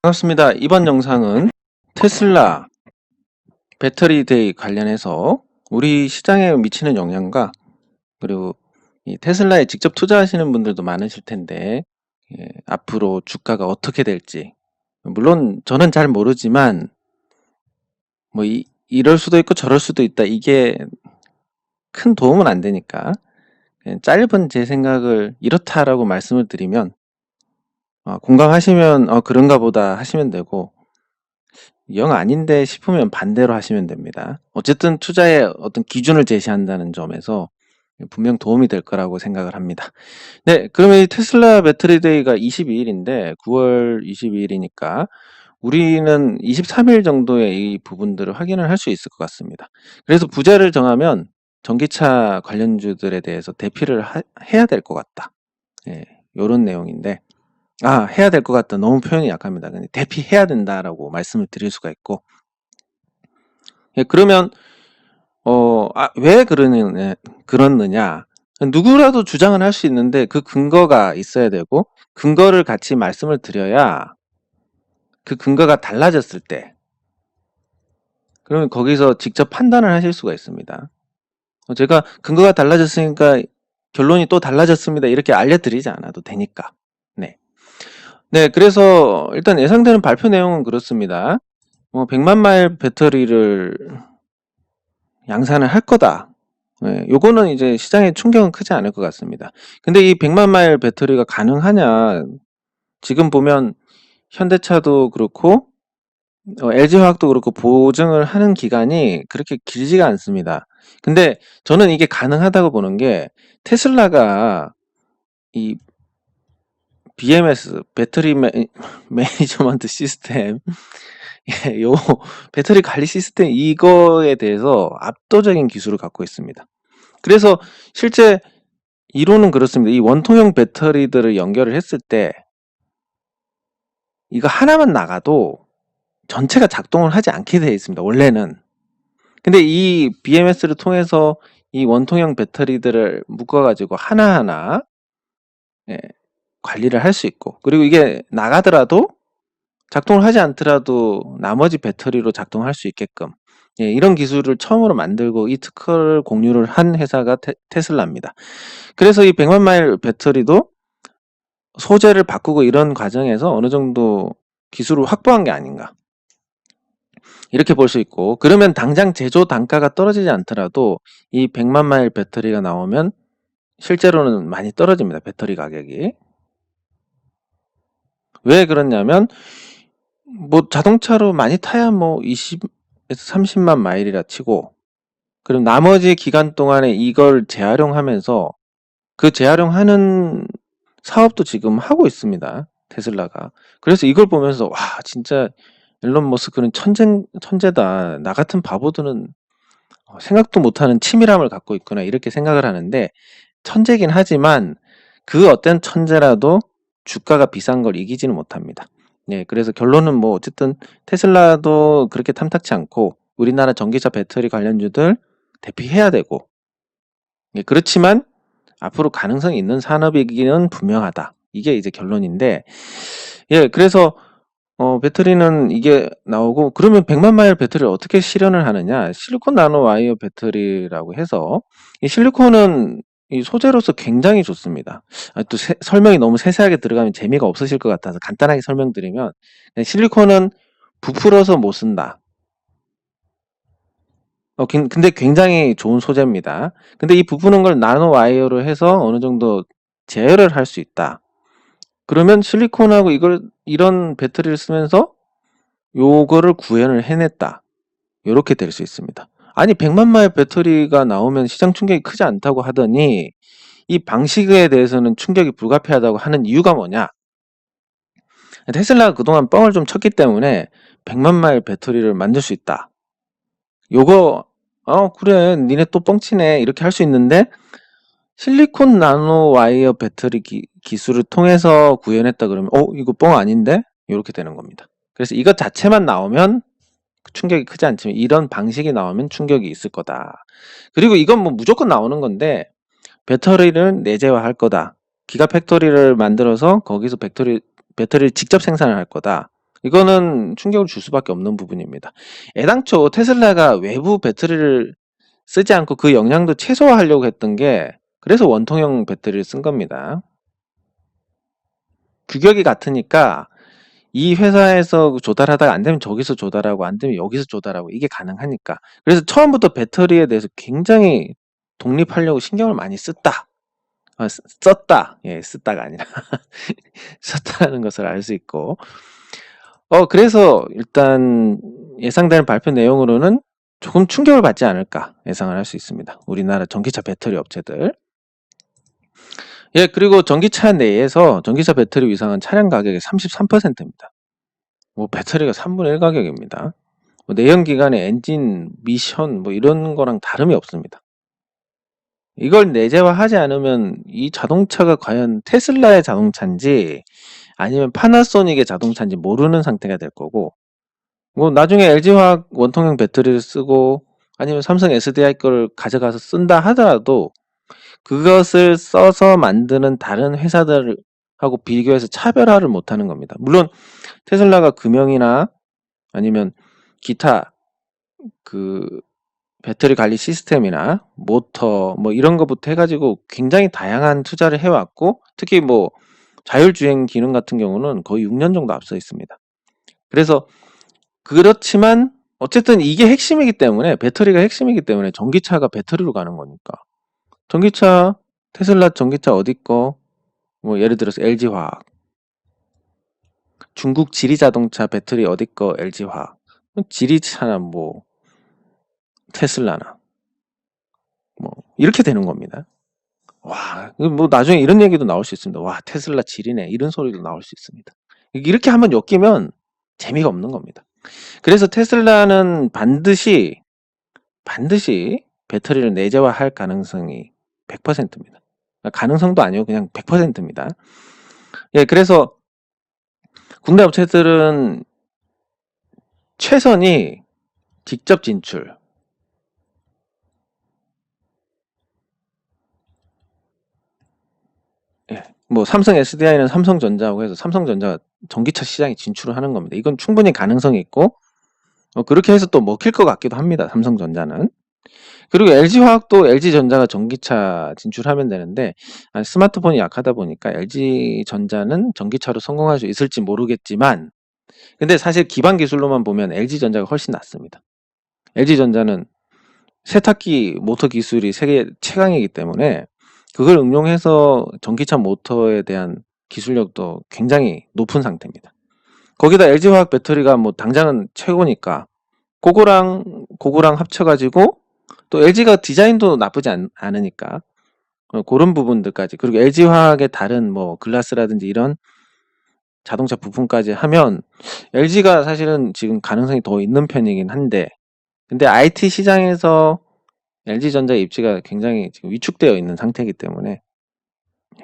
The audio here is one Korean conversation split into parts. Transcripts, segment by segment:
반갑습니다. 이번 영상은 테슬라 배터리 데이 관련해서 우리 시장에 미치는 영향과 그리고 이 테슬라에 직접 투자하시는 분들도 많으실 텐데 앞으로 주가가 어떻게 될지, 물론 저는 잘 모르지만 뭐 이럴 수도 있고 저럴 수도 있다, 이게 큰 도움은 안 되니까 그냥 짧은 제 생각을 이렇다라고 말씀을 드리면 공감하시면 그런가 보다 하시면 되고, 영 아닌데 싶으면 반대로 하시면 됩니다. 어쨌든 투자의 어떤 기준을 제시한다는 점에서 분명 도움이 될 거라고 생각을 합니다. 네, 그러면 이 테슬라 배터리 데이가 22일인데 9월 22일이니까 우리는 23일 정도의 이 부분들을 확인을 할 수 있을 것 같습니다. 그래서 부재를 정하면 전기차 관련주들에 대해서 대피를 해야 될 것 같다. 요런 내용인데, 해야 될 것 같다, 너무 표현이 약합니다. 근데 대피해야 된다라고 말씀을 드릴 수가 있고, 그러면 왜 그러느냐? 누구라도 주장을 할 수 있는데 그 근거가 있어야 되고, 근거를 같이 말씀을 드려야 그 근거가 달라졌을 때, 그러면 거기서 직접 판단을 하실 수가 있습니다. 제가 근거가 달라졌으니까 결론이 또 달라졌습니다, 이렇게 알려드리지 않아도 되니까. 네, 그래서 일단 예상되는 발표 내용은 그렇습니다. 100만 마일 배터리를 양산을 할 거다. 요거는 이제 시장에 충격은 크지 않을 것 같습니다. 근데 이 100만 마일 배터리가 가능하냐? 지금 보면 현대차도 그렇고 LG화학도 그렇고 보증을 하는 기간이 그렇게 길지가 않습니다. 근데 저는 이게 가능하다고 보는 게, 테슬라가 이 BMS 배터리 매니저먼트 시스템, 요 배터리 관리 시스템, 이거에 대해서 압도적인 기술을 갖고 있습니다. 그래서 실제 이론은 그렇습니다. 이 원통형 배터리들을 연결을 했을 때 이거 하나만 나가도 전체가 작동을 하지 않게 되어 있습니다, 원래는. 근데 이 BMS를 통해서 이 원통형 배터리들을 묶어가지고 하나하나 관리를 할 수 있고, 그리고 이게 나가더라도, 작동을 하지 않더라도 나머지 배터리로 작동할 수 있게끔 이런 기술을 처음으로 만들고 이 특허를 공유를 한 회사가 테슬라입니다. 그래서 이 100만 마일 배터리도 소재를 바꾸고 이런 과정에서 어느 정도 기술을 확보한 게 아닌가, 이렇게 볼 수 있고, 그러면 당장 제조 단가가 떨어지지 않더라도 이 100만 마일 배터리가 나오면 실제로는 많이 떨어집니다, 배터리 가격이. 왜 그러냐면, 뭐 자동차로 많이 타야 뭐 20에서 30만 마일이라 치고, 그럼 나머지 기간 동안에 이걸 재활용하면서, 그 재활용하는 사업도 지금 하고 있습니다, 테슬라가. 그래서 이걸 보면서 와, 진짜 일론 머스크는 천재다, 나 같은 바보들은 생각도 못하는 치밀함을 갖고 있구나, 이렇게 생각을 하는데, 천재긴 하지만 그 어떤 천재라도 주가가 비싼 걸 이기지는 못합니다. 그래서 결론은 뭐 어쨌든 테슬라도 그렇게 탐탁치 않고 우리나라 전기차 배터리 관련주들 대피해야 되고, 그렇지만 앞으로 가능성이 있는 산업이기는 분명하다, 이게 이제 결론인데, 그래서 배터리는 이게 나오고, 그러면 100만 마일 배터리를 어떻게 실현을 하느냐? 실리콘 나노 와이어 배터리라고 해서, 이 실리콘은 이 소재로서 굉장히 좋습니다. 또 설명이 너무 세세하게 들어가면 재미가 없으실 것 같아서 간단하게 설명드리면, 실리콘은 부풀어서 못 쓴다. 근데 굉장히 좋은 소재입니다. 근데 이 부푸는 걸 나노 와이어로 해서 어느 정도 제어를 할 수 있다. 그러면 실리콘하고 이런 배터리를 쓰면서 요거를 구현을 해냈다, 요렇게 될 수 있습니다. 아니, 100만 마일 배터리가 나오면 시장 충격이 크지 않다고 하더니 이 방식에 대해서는 충격이 불가피하다고 하는 이유가 뭐냐? 테슬라가 그동안 뻥을 좀 쳤기 때문에 100만 마일 배터리를 만들 수 있다, 요거 그래, 니네 또 뻥치네, 이렇게 할 수 있는데, 실리콘 나노 와이어 배터리 기술을 통해서 구현했다 그러면 이거 뻥 아닌데? 이렇게 되는 겁니다. 그래서 이것 자체만 나오면 충격이 크지 않지만 이런 방식이 나오면 충격이 있을 거다. 그리고 이건 뭐 무조건 나오는 건데, 배터리를 내재화할 거다, 기가팩토리를 만들어서 거기서 배터리를 직접 생산을 할 거다, 이거는 충격을 줄 수밖에 없는 부분입니다. 애당초 테슬라가 외부 배터리를 쓰지 않고 그 영향도 최소화하려고 했던 게 그래서 원통형 배터리를 쓴 겁니다. 규격이 같으니까 이 회사에서 조달하다가 안 되면 저기서 조달하고 안 되면 여기서 조달하고 이게 가능하니까. 그래서 처음부터 배터리에 대해서 굉장히 독립하려고 신경을 많이 썼다. 썼다. 예, 쓰다가 아니라 썼다는 것을 알 수 있고. 그래서 일단 예상되는 발표 내용으로는 조금 충격을 받지 않을까 예상을 할 수 있습니다. 우리나라 전기차 배터리 업체들. 예, 그리고 전기차 내에서 전기차 배터리 위상은 차량 가격의 33%입니다. 뭐 배터리가 3분의 1 가격입니다. 뭐 내연기관의 엔진, 미션 뭐 이런 거랑 다름이 없습니다. 이걸 내재화하지 않으면 이 자동차가 과연 테슬라의 자동차인지 아니면 파나소닉의 자동차인지 모르는 상태가 될 거고, 뭐 나중에 LG화학 원통형 배터리를 쓰고 아니면 삼성 SDI 거를 가져가서 쓴다 하더라도 그것을 써서 만드는 다른 회사들하고 비교해서 차별화를 못하는 겁니다. 물론 테슬라가 금형이나 아니면 기타 그 배터리 관리 시스템이나 모터 뭐 이런 것부터 해가지고 굉장히 다양한 투자를 해왔고, 특히 뭐 자율주행 기능 같은 경우는 거의 6년 정도 앞서 있습니다. 그래서 그렇지만 어쨌든 이게 핵심이기 때문에, 배터리가 핵심이기 때문에 전기차가 배터리로 가는 거니까 전기차, 테슬라 전기차 어디 거, 뭐 예를 들어서 LG화학, 중국 지리자동차 배터리 어디 거 LG화학, 지리차나 뭐 테슬라나 뭐 이렇게 되는 겁니다. 와, 뭐 나중에 이런 얘기도 나올 수 있습니다. 와, 테슬라 지리네 이런 소리도 나올 수 있습니다. 이렇게 한번 엮이면 재미가 없는 겁니다. 그래서 테슬라는 반드시 배터리를 내재화할 가능성이 100%입니다. 가능성도 아니고 그냥 100%입니다. 예, 그래서 국내 업체들은 최선이 직접 진출, 예, 뭐 삼성 SDI는 삼성전자하고 해서 삼성전자가 전기차 시장에 진출을 하는 겁니다. 이건 충분히 가능성이 있고 그렇게 해서 또 먹힐 것 같기도 합니다. 삼성전자는. 그리고 LG화학도 LG전자가 전기차 진출하면 되는데 스마트폰이 약하다 보니까 LG전자는 전기차로 성공할 수 있을지 모르겠지만, 근데 사실 기반 기술로만 보면 LG전자가 훨씬 낫습니다. LG전자는 세탁기 모터 기술이 세계 최강이기 때문에 그걸 응용해서 전기차 모터에 대한 기술력도 굉장히 높은 상태입니다. 거기다 LG화학 배터리가 뭐 당장은 최고니까 그거랑 합쳐가지고, 또 LG가 디자인도 나쁘지 않으니까 그런 부분들까지, 그리고 LG화학의 다른 뭐 글라스라든지 이런 자동차 부품까지 하면 LG가 사실은 지금 가능성이 더 있는 편이긴 한데, 근데 IT 시장에서 LG전자의 입지가 굉장히 지금 위축되어 있는 상태이기 때문에,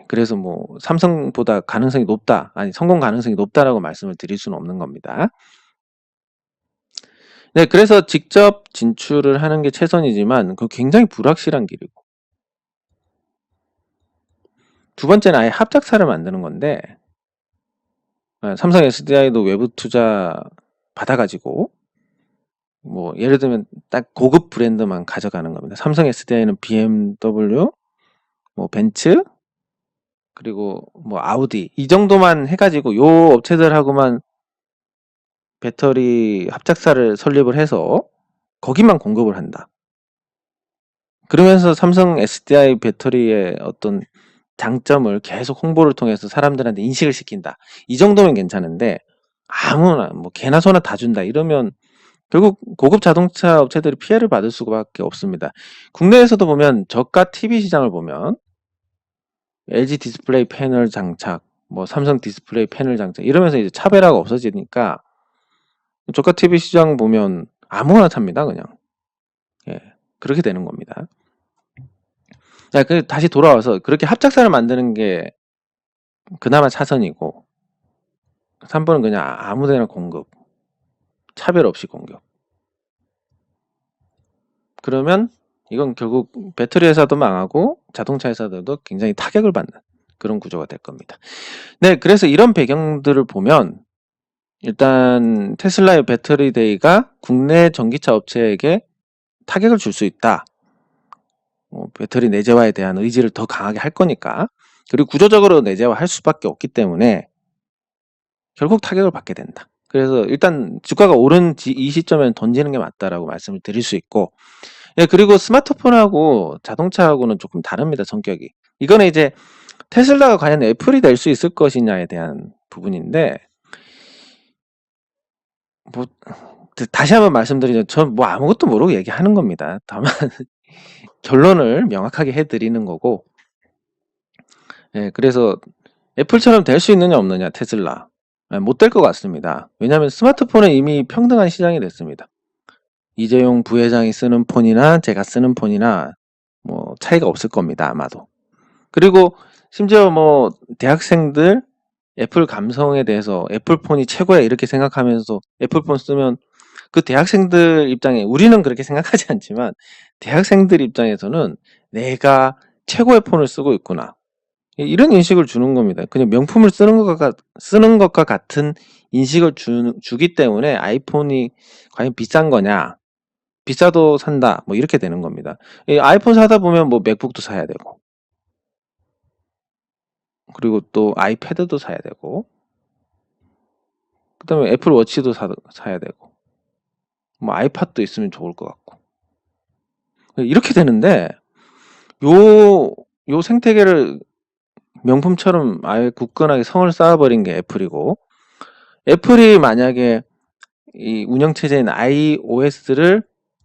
그래서 뭐 삼성보다 가능성이 높다, 아니 성공 가능성이 높다라고 말씀을 드릴 수는 없는 겁니다. 네, 그래서 직접 진출을 하는 게 최선이지만 그 굉장히 불확실한 길이고, 두 번째는 아예 합작사를 만드는 건데, 삼성 SDI도 외부 투자 받아가지고 뭐 예를 들면 딱 고급 브랜드만 가져가는 겁니다. 삼성 SDI는 BMW, 뭐 벤츠, 그리고 뭐 아우디 이 정도만 해가지고 요 업체들하고만 배터리 합작사를 설립을 해서 거기만 공급을 한다. 그러면서 삼성 SDI 배터리의 어떤 장점을 계속 홍보를 통해서 사람들한테 인식을 시킨다. 이 정도면 괜찮은데 아무나 뭐 개나 소나 다 준다 이러면 결국 고급 자동차 업체들이 피해를 받을 수밖에 없습니다. 국내에서도 보면 저가 TV 시장을 보면 LG 디스플레이 패널 장착, 뭐 삼성 디스플레이 패널 장착 이러면서 이제 차별화가 없어지니까 저가 TV 시장 보면 아무거나 탑니다, 그냥. 예, 그렇게 되는 겁니다. 자, 다시 돌아와서 그렇게 합작사를 만드는 게 그나마 차선이고, 3번은 그냥 아무데나 공급, 차별 없이 공급. 그러면 이건 결국 배터리 회사도 망하고 자동차 회사들도 굉장히 타격을 받는 그런 구조가 될 겁니다. 네, 그래서 이런 배경들을 보면 일단 테슬라의 배터리 데이가 국내 전기차 업체에게 타격을 줄 수 있다. 배터리 내재화에 대한 의지를 더 강하게 할 거니까. 그리고 구조적으로 내재화할 수밖에 없기 때문에 결국 타격을 받게 된다. 그래서 일단 주가가 오른 이 시점에는 던지는 게 맞다라고 말씀을 드릴 수 있고, 예, 그리고 스마트폰하고 자동차하고는 조금 다릅니다, 성격이. 이거는 이제 테슬라가 과연 애플이 될 수 있을 것이냐에 대한 부분인데, 뭐 다시 한번 말씀드리면 전 뭐 아무것도 모르고 얘기하는 겁니다. 다만 결론을 명확하게 해드리는 거고, 예, 그래서 애플처럼 될 수 있느냐 없느냐 테슬라, 못 될 것 같습니다. 왜냐하면 스마트폰은 이미 평등한 시장이 됐습니다. 이재용 부회장이 쓰는 폰이나 제가 쓰는 폰이나 뭐 차이가 없을 겁니다, 아마도. 그리고 심지어 뭐 대학생들 애플 감성에 대해서 애플폰이 최고야 이렇게 생각하면서 애플폰 쓰면 그 대학생들 입장에, 우리는 그렇게 생각하지 않지만 대학생들 입장에서는 내가 최고의 폰을 쓰고 있구나, 이런 인식을 주는 겁니다. 그냥 명품을 쓰는 것과 같은 인식을 주기 때문에 아이폰이 과연 비싼 거냐, 비싸도 산다, 뭐 이렇게 되는 겁니다. 이 아이폰 사다 보면 뭐 맥북도 사야 되고, 그리고 또 아이패드도 사야 되고, 그 다음에 애플 워치도 사야 되고, 뭐 아이팟도 있으면 좋을 것 같고, 이렇게 되는데 요 생태계를 명품처럼 아예 굳건하게 성을 쌓아버린 게 애플이고, 애플이 만약에 이 운영체제인 iOS를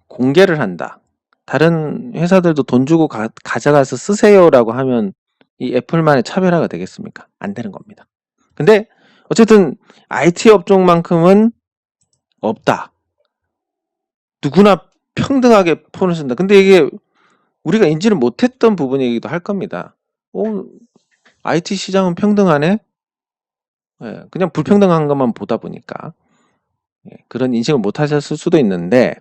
공개를 한다, 다른 회사들도 돈 주고 가져가서 쓰세요라고 하면 이 애플만의 차별화가 되겠습니까? 안 되는 겁니다. 근데 어쨌든 IT 업종만큼은 없다. 누구나 평등하게 폰을 쓴다. 근데 이게 우리가 인지를 못했던 부분이기도 할 겁니다. IT 시장은 평등하네? 예, 그냥 불평등한 것만 보다 보니까 그런 인식을 못 하셨을 수도 있는데,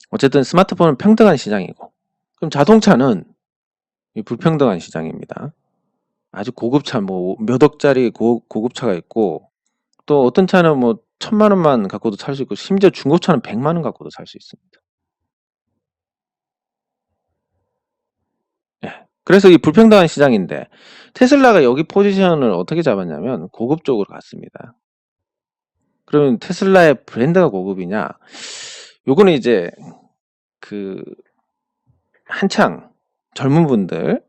어쨌든 스마트폰은 평등한 시장이고, 그럼 자동차는 불평등한 시장입니다. 아주 고급차, 뭐 몇 억짜리 고급차가 있고, 또 어떤 차는 뭐 1,000만 원만 갖고도 살 수 있고, 심지어 중고차는 100만 원 갖고도 살 수 있습니다. 예. 그래서 이 불평등한 시장인데 테슬라가 여기 포지션을 어떻게 잡았냐면 고급 쪽으로 갔습니다. 그러면 테슬라의 브랜드가 고급이냐? 요거는 이제 그 한창 젊은 분들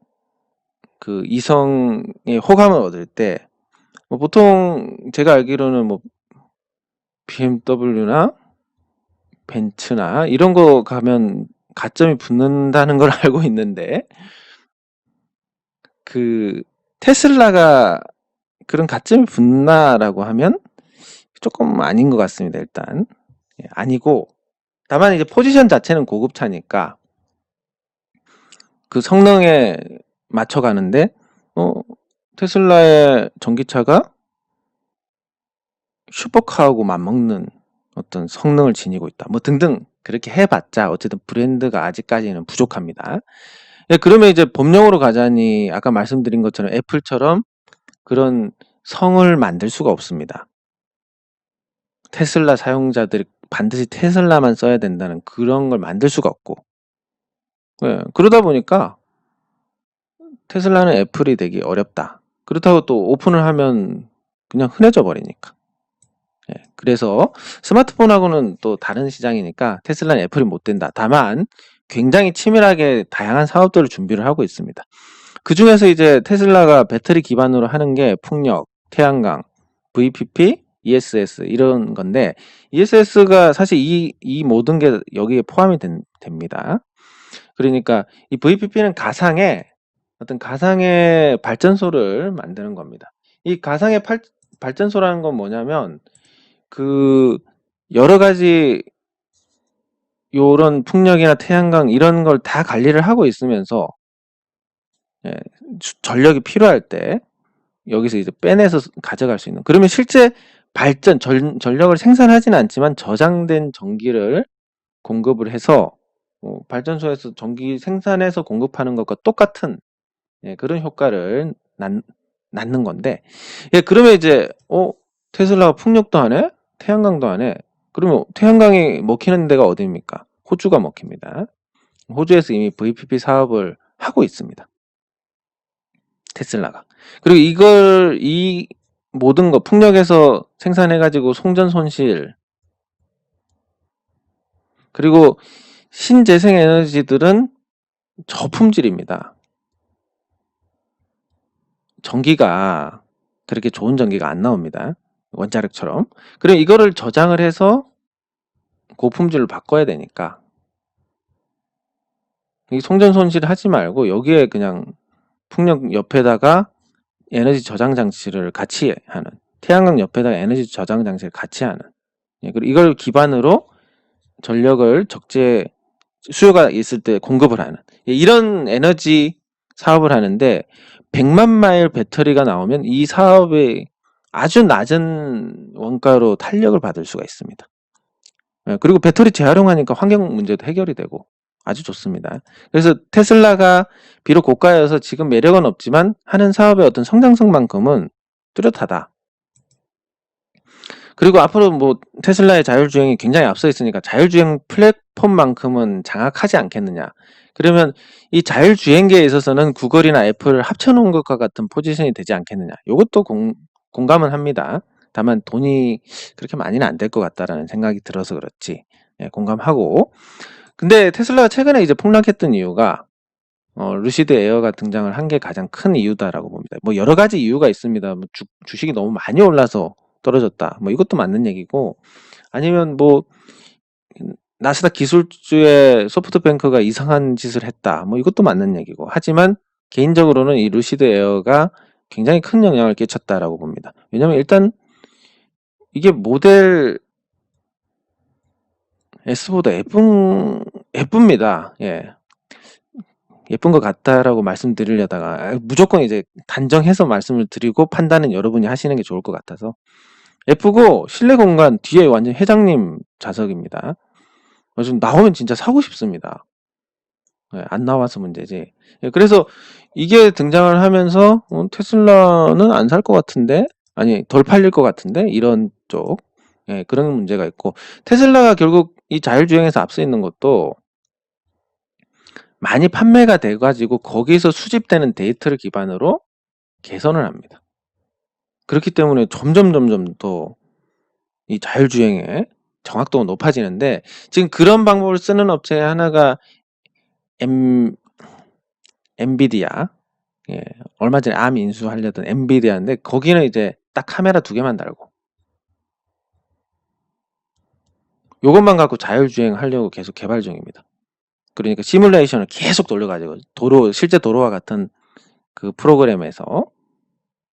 그 이성의 호감을 얻을 때, 뭐 보통 제가 알기로는 뭐 BMW나 벤츠나 이런 거 가면 가점이 붙는다는 걸 알고 있는데, 그 테슬라가 그런 가점이 붙나라고 하면 조금 아닌 것 같습니다. 일단 아니고, 다만 이제 포지션 자체는 고급차니까 그 성능에 맞춰가는데, 테슬라의 전기차가 슈퍼카하고 맞먹는 어떤 성능을 지니고 있다, 뭐 등등 그렇게 해봤자 어쨌든 브랜드가 아직까지는 부족합니다. 그러면 이제 법령으로 가자니 아까 말씀드린 것처럼 애플처럼 그런 성을 만들 수가 없습니다. 테슬라 사용자들이 반드시 테슬라만 써야 된다는 그런 걸 만들 수가 없고, 그러다 보니까 테슬라는 애플이 되기 어렵다. 그렇다고 또 오픈을 하면 그냥 흔해져 버리니까. 그래서 스마트폰하고는 또 다른 시장이니까 테슬라는 애플이 못 된다. 다만 굉장히 치밀하게 다양한 사업들을 준비를 하고 있습니다. 그 중에서 이제 테슬라가 배터리 기반으로 하는 게 풍력, 태양광, VPP, ESS 이런 건데, ESS가 사실 이 모든 게 여기에 포함이 됩니다. 그러니까 이 VPP는 어떤 가상의 발전소를 만드는 겁니다. 이 가상의 발전소라는 건 뭐냐면 그 여러 가지 요런 풍력이나 태양광 이런 걸 다 관리를 하고 있으면서 전력이 필요할 때 여기서 이제 빼내서 가져갈 수 있는, 그러면 실제 전력을 생산하지는 않지만 저장된 전기를 공급을 해서 발전소에서 전기 생산해서 공급하는 것과 똑같은 그런 효과를 낳는 건데, 그러면 이제 테슬라가 풍력도 안 해? 태양광도 안 해? 그러면 태양광이 먹히는 데가 어디입니까? 호주가 먹힙니다. 호주에서 이미 VPP 사업을 하고 있습니다. 테슬라가. 그리고 이 모든 거 풍력에서 생산해가지고 송전 손실, 그리고 신재생 에너지들은 저품질입니다. 전기가 그렇게 좋은 전기가 안 나옵니다. 원자력처럼. 그리고 이거를 저장을 해서 고품질로 바꿔야 되니까 이 송전 손실 하지 말고 여기에 그냥 풍력 옆에다가 에너지 저장 장치를 같이 하는, 태양광 옆에다가 에너지 저장 장치를 같이 하는, 그리고 이걸 기반으로 전력을 적재 수요가 있을 때 공급을 하는 이런 에너지 사업을 하는데 100만 마일 배터리가 나오면 이 사업에 아주 낮은 원가로 탄력을 받을 수가 있습니다. 그리고 배터리 재활용하니까 환경 문제도 해결이 되고 아주 좋습니다. 그래서 테슬라가 비록 고가여서 지금 매력은 없지만 하는 사업의 어떤 성장성만큼은 뚜렷하다. 그리고 앞으로 뭐 테슬라의 자율주행이 굉장히 앞서 있으니까 자율주행 플랫폼만큼은 장악하지 않겠느냐. 그러면 이 자율주행계에 있어서는 구글이나 애플을 합쳐놓은 것과 같은 포지션이 되지 않겠느냐. 이것도 공감은 합니다. 다만 돈이 그렇게 많이는 안 될 것 같다라는 생각이 들어서 그렇지. 공감하고. 근데 테슬라가 최근에 이제 폭락했던 이유가 루시드 에어가 등장을 한 게 가장 큰 이유다라고 봅니다. 뭐 여러 가지 이유가 있습니다. 뭐 주식이 너무 많이 올라서 떨어졌다. 뭐 이것도 맞는 얘기고, 아니면 뭐 나스닥 기술주의 소프트뱅크가 이상한 짓을 했다. 뭐 이것도 맞는 얘기고. 하지만 개인적으로는 이 루시드 에어가 굉장히 큰 영향을 끼쳤다라고 봅니다. 왜냐면 일단 이게 모델 S보다 예쁩니다. 예쁜 것 같다라고 말씀드리려다가 무조건 이제 단정해서 말씀을 드리고 판단은 여러분이 하시는 게 좋을 것 같아서, 예쁘고 실내 공간 뒤에 완전 회장님 좌석입니다. 좀 나오면 진짜 사고 싶습니다. 안 나와서 문제지. 그래서 이게 등장을 하면서 테슬라는 안 살 것 같은데, 아니 덜 팔릴 것 같은데, 이런 쪽 그런 문제가 있고, 테슬라가 결국 이 자율주행에서 앞서 있는 것도 많이 판매가 돼가지고 거기서 수집되는 데이터를 기반으로 개선을 합니다. 그렇기 때문에 점점 더 이 자율주행의 정확도가 높아지는데, 지금 그런 방법을 쓰는 업체 하나가 엔비디아, 얼마 전에 암 인수하려던 엔비디아인데, 거기는 이제 딱 카메라 2개만 달고 요것만 갖고 자율주행 하려고 계속 개발 중입니다. 그러니까 시뮬레이션을 계속 돌려가지고 실제 도로와 같은 그 프로그램에서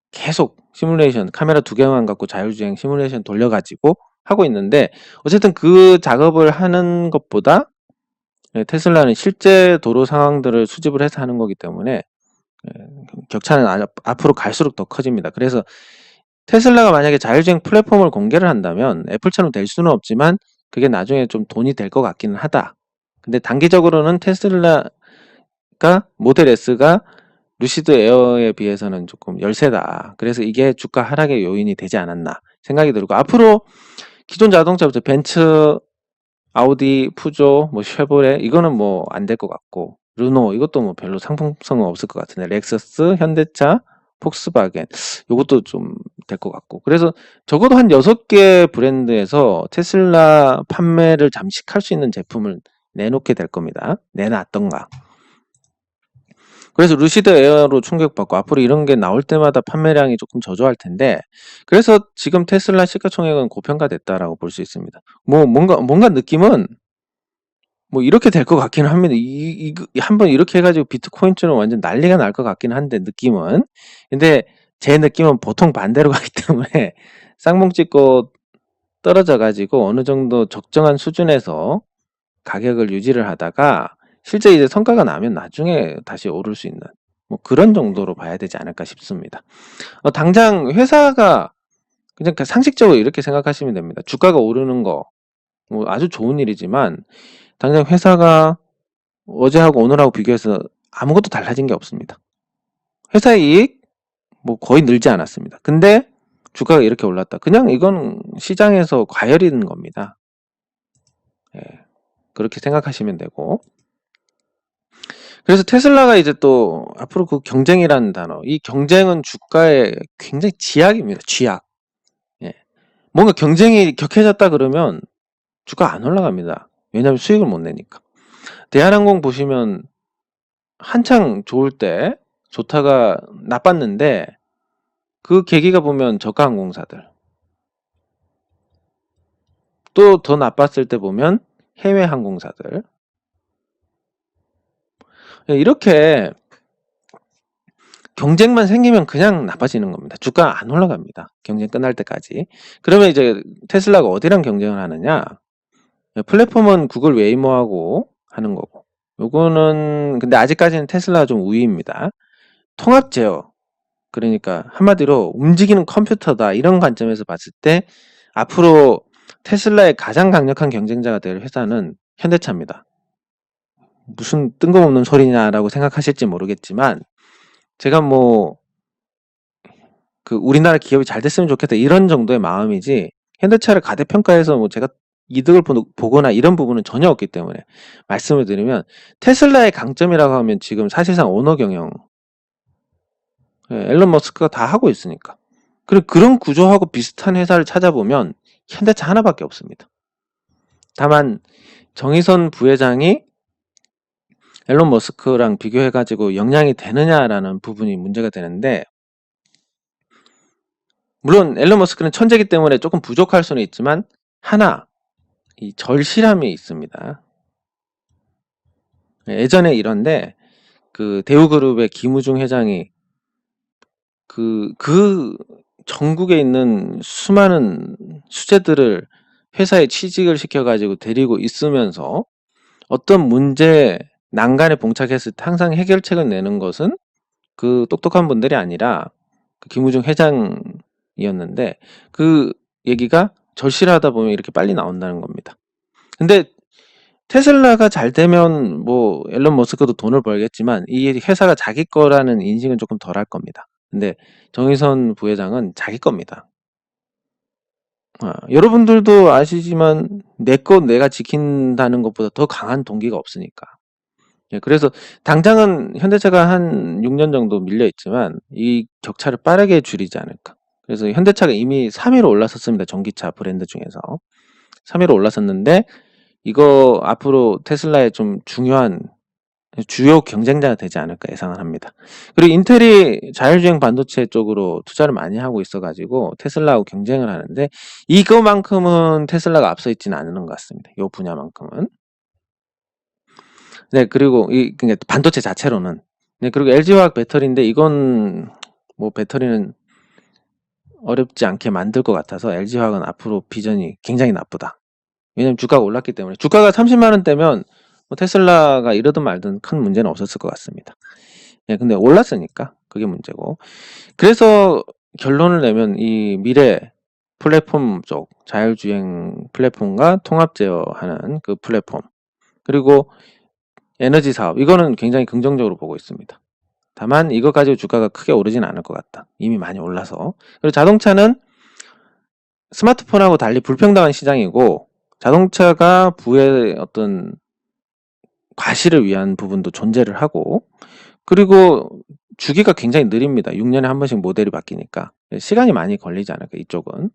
계속 시뮬레이션 카메라 2개만 갖고 자율주행 시뮬레이션 돌려가지고 하고 있는데, 어쨌든 그 작업을 하는 것보다 테슬라는 실제 도로 상황들을 수집을 해서 하는 거기 때문에 격차는 앞으로 갈수록 더 커집니다. 그래서 테슬라가 만약에 자율주행 플랫폼을 공개를 한다면 애플처럼 될 수는 없지만 그게 나중에 좀 돈이 될 것 같기는 하다. 근데 단기적으로는 테슬라가 모델 S가 루시드 에어에 비해서는 조금 열세다. 그래서 이게 주가 하락의 요인이 되지 않았나 생각이 들고, 앞으로 기존 자동차부터 벤츠, 아우디, 푸조, 뭐 쉐보레 이거는 뭐 안 될 것 같고, 르노 이것도 뭐 별로 상품성은 없을 것 같은데, 렉서스, 현대차, 폭스바겐 이것도 좀 될 것 같고, 그래서 적어도 한 6개 브랜드에서 테슬라 판매를 잠식할 수 있는 제품을 내놓게 될 겁니다. 내놨던가. 그래서 루시드 에어로 충격받고 앞으로 이런 게 나올 때마다 판매량이 조금 저조할 텐데, 그래서 지금 테슬라 시가총액은 고평가됐다라고 볼 수 있습니다. 뭐 뭔가 느낌은 뭐 이렇게 될 것 같기는 합니다. 한번 이렇게 해가지고 비트코인처럼 완전 난리가 날 것 같기는 한데, 느낌은. 근데 제 느낌은 보통 반대로 가기 때문에 쌍봉 찍고 떨어져가지고 어느 정도 적정한 수준에서 가격을 유지를 하다가 실제 이제 성과가 나면 나중에 다시 오를 수 있는 뭐 그런 정도로 봐야 되지 않을까 싶습니다. 당장 회사가 그냥 상식적으로 이렇게 생각하시면 됩니다. 주가가 오르는 거 뭐 아주 좋은 일이지만, 당장 회사가 어제하고 오늘하고 비교해서 아무것도 달라진 게 없습니다. 회사의 이익 뭐 거의 늘지 않았습니다. 근데 주가가 이렇게 올랐다. 그냥 이건 시장에서 과열인 겁니다. 예, 그렇게 생각하시면 되고. 그래서 테슬라가 이제 또 앞으로 그 경쟁이라는 단어, 이 경쟁은 주가에 굉장히 쥐약입니다. 쥐약. 예. 뭔가 경쟁이 격해졌다 그러면 주가 안 올라갑니다. 왜냐하면 수익을 못 내니까. 대한항공 보시면 한창 좋을 때 좋다가 나빴는데 그 계기가 보면 저가 항공사들. 또 더 나빴을 때 보면 해외 항공사들. 이렇게 경쟁만 생기면 그냥 나빠지는 겁니다. 주가 안 올라갑니다. 경쟁 끝날 때까지. 그러면 이제 테슬라가 어디랑 경쟁을 하느냐? 플랫폼은 구글 웨이모하고 하는 거고. 요거는 근데 아직까지는 테슬라가 좀 우위입니다. 통합 제어. 그러니까 한마디로 움직이는 컴퓨터다. 이런 관점에서 봤을 때 앞으로 테슬라의 가장 강력한 경쟁자가 될 회사는 현대차입니다. 무슨 뜬금없는 소리냐라고 생각하실지 모르겠지만 제가 뭐 그 우리나라 기업이 잘 됐으면 좋겠다 이런 정도의 마음이지 현대차를 가대평가해서 뭐 제가 이득을 보거나 이런 부분은 전혀 없기 때문에 말씀을 드리면 테슬라의 강점이라고 하면 지금 사실상 오너 경영 앨런 머스크가 다 하고 있으니까. 그리고 그런 구조하고 비슷한 회사를 찾아보면 현대차 하나밖에 없습니다. 다만 정의선 부회장이 앨런 머스크랑 비교해가지고 영향이 되느냐라는 부분이 문제가 되는데 물론 앨런 머스크는 천재이기 때문에 조금 부족할 수는 있지만 하나 이 절실함이 있습니다. 예전에 이런데 그 대우그룹의 김우중 회장이 그 전국에 있는 수많은 수재들을 회사에 취직을 시켜가지고 데리고 있으면서 어떤 문제 난간에 봉착했을 때 항상 해결책을 내는 것은 그 똑똑한 분들이 아니라 그 김우중 회장이었는데 그 얘기가 절실하다 보면 이렇게 빨리 나온다는 겁니다. 근데 테슬라가 잘 되면 뭐 앨런 머스크도 돈을 벌겠지만 이 회사가 자기 거라는 인식은 조금 덜 할 겁니다. 근데 정의선 부회장은 자기 겁니다. 여러분들도 아시지만 내 거 내가 지킨다는 것보다 더 강한 동기가 없으니까. 예, 그래서 당장은 현대차가 한 6년 정도 밀려 있지만 이 격차를 빠르게 줄이지 않을까. 그래서 현대차가 이미 3위로 올라섰습니다. 전기차 브랜드 중에서 3위로 올라섰는데 이거 앞으로 테슬라의 좀 중요한 주요 경쟁자가 되지 않을까 예상을 합니다. 그리고 인텔이 자율주행 반도체 쪽으로 투자를 많이 하고 있어가지고 테슬라하고 경쟁을 하는데 이거만큼은 테슬라가 앞서 있지는 않은 것 같습니다. 이 분야만큼은. 네, 그리고 그러니까 반도체 자체로는. 네, 그리고 LG화학 배터리인데 이건 뭐 배터리는 어렵지 않게 만들 것 같아서 LG화학은 앞으로 비전이 굉장히 나쁘다. 왜냐면 주가가 올랐기 때문에. 주가가 30만 원대면 뭐 테슬라가 이러든 말든 큰 문제는 없었을 것 같습니다. 예, 근데 올랐으니까 그게 문제고. 그래서 결론을 내면 이 미래 플랫폼 쪽 자율주행 플랫폼과 통합 제어하는 그 플랫폼 그리고 에너지 사업 이거는 굉장히 긍정적으로 보고 있습니다. 다만 이거 가지고 주가가 크게 오르진 않을 것 같다. 이미 많이 올라서. 그리고 자동차는 스마트폰하고 달리 불평등한 시장이고 자동차가 부의 어떤 과시를 위한 부분도 존재를 하고 그리고 주기가 굉장히 느립니다. 6년에 한 번씩 모델이 바뀌니까 시간이 많이 걸리지 않을까 이쪽은.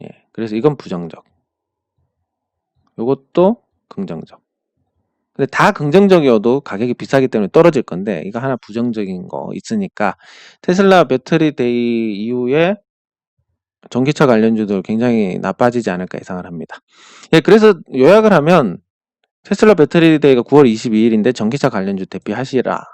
예, 그래서 이건 부정적. 요것도 긍정적. 근데 다 긍정적이어도 가격이 비싸기 때문에 떨어질 건데 이거 하나 부정적인 거 있으니까 테슬라 배터리 데이 이후에 전기차 관련주들 굉장히 나빠지지 않을까 예상을 합니다. 예, 그래서 요약을 하면 테슬라 배터리 데이가 9월 22일인데 전기차 관련주 대비하시라.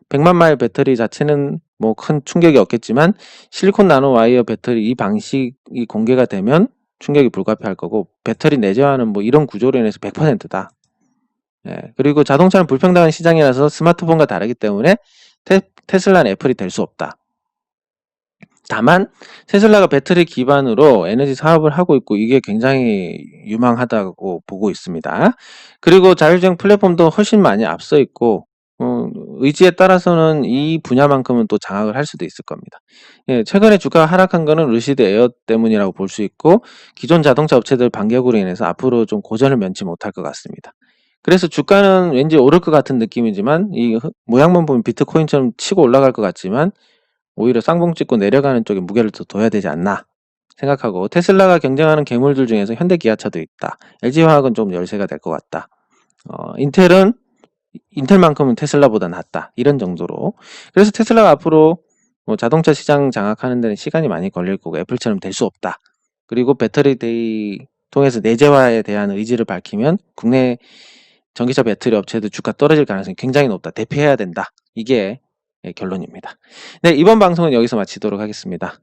100만 마일 배터리 자체는 뭐 큰 충격이 없겠지만 실리콘 나노 와이어 배터리 이 방식이 공개가 되면 충격이 불가피할 거고 배터리 내재화는 뭐 이런 구조로 인해서 100%다. 예, 그리고 자동차는 불평등한 시장이라서 스마트폰과 다르기 때문에 테슬라는 애플이 될 수 없다. 다만 테슬라가 배터리 기반으로 에너지 사업을 하고 있고 이게 굉장히 유망하다고 보고 있습니다. 그리고 자율주행 플랫폼도 훨씬 많이 앞서 있고 의지에 따라서는 이 분야만큼은 또 장악을 할 수도 있을 겁니다. 예, 최근에 주가가 하락한 거는 루시드 에어 때문이라고 볼 수 있고 기존 자동차 업체들 반격으로 인해서 앞으로 좀 고전을 면치 못할 것 같습니다. 그래서 주가는 왠지 오를 것 같은 느낌이지만 이 모양만 보면 비트코인처럼 치고 올라갈 것 같지만 오히려 쌍봉 찍고 내려가는 쪽에 무게를 더 둬야 되지 않나 생각하고 테슬라가 경쟁하는 괴물들 중에서 현대기아차도 있다. LG화학은 좀 열세가 될 것 같다. 인텔만큼은 테슬라보다 낫다. 이런 정도로. 그래서 테슬라가 앞으로 뭐 자동차 시장 장악하는 데는 시간이 많이 걸릴 거고 애플처럼 될 수 없다. 그리고 배터리 데이 통해서 내재화에 대한 의지를 밝히면 국내 전기차 배터리 업체도 주가 떨어질 가능성이 굉장히 높다. 대피해야 된다. 이게 결론입니다. 네, 이번 방송은 여기서 마치도록 하겠습니다.